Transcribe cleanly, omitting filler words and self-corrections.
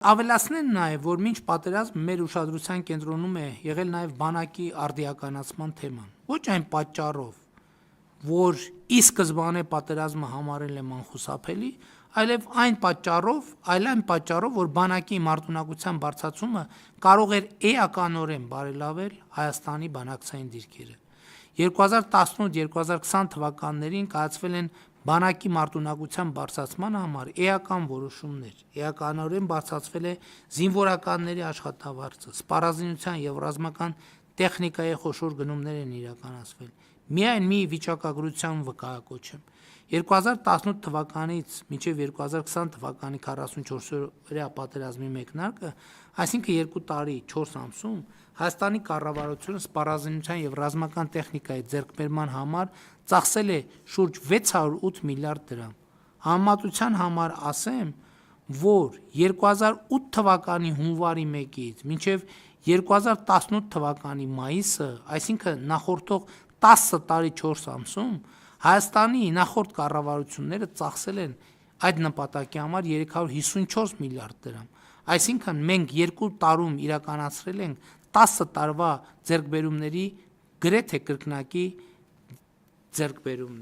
Ավելացնեն նաև, որ մինչ պատերազմ մեր ուշադրության կենտրոնում է եղել նաև բանակի արդիականացման թեման։ Ոչ այն պատճառով, որ ի սկզբանե պատերազմը համարել եմ անխուսափելի, այլև այն պատճառով, որ բանակի մարտունակության բարձրացումը կարող էր էականորեն բարելավել Հայաստանի բանակցային դիրքերը։ 2018-2020 թվականներին կայացվել են բանակի մարտունակության բարձրացման համար էական որոշումներ, էականորեն բարձրացվել է զինվորականների աշխատավարձը, սպառազինության և ռազմական տեխնիկայի խոշոր գնումներ են իրականացվել։ Միայն մի վիճակագրություն վկայակոչեմ։ 2018 թվականից մինչև 2020 թվականի 44-օրյա պատերազմի մեկնարկը, այսինքն 2 տարի 4 ամսում, Հայաստանի կառավարությունը սպառազինության և ռազմական տեխնիկայի ձեռքբերման համար ծախսել է շուրջ 608 միլիարդ դրամ։ Համեմատության համար ասեմ, որ 2008 թվականի հունվարի 1-ից մինչև 2018 թվականի մայիսը, այսինքն նախորդող 10 տարի 4 ամսում, Հայաստանի նախորդ կառավարությունները ծախսել են այդ նպատակի համար 354 միլիարդ դրամ, այսինքն մենք 2 տարում իրականացրել ենք 10 տարվա ձեռքբերումների գրեթե կրկնակի ձեռքբերումներ։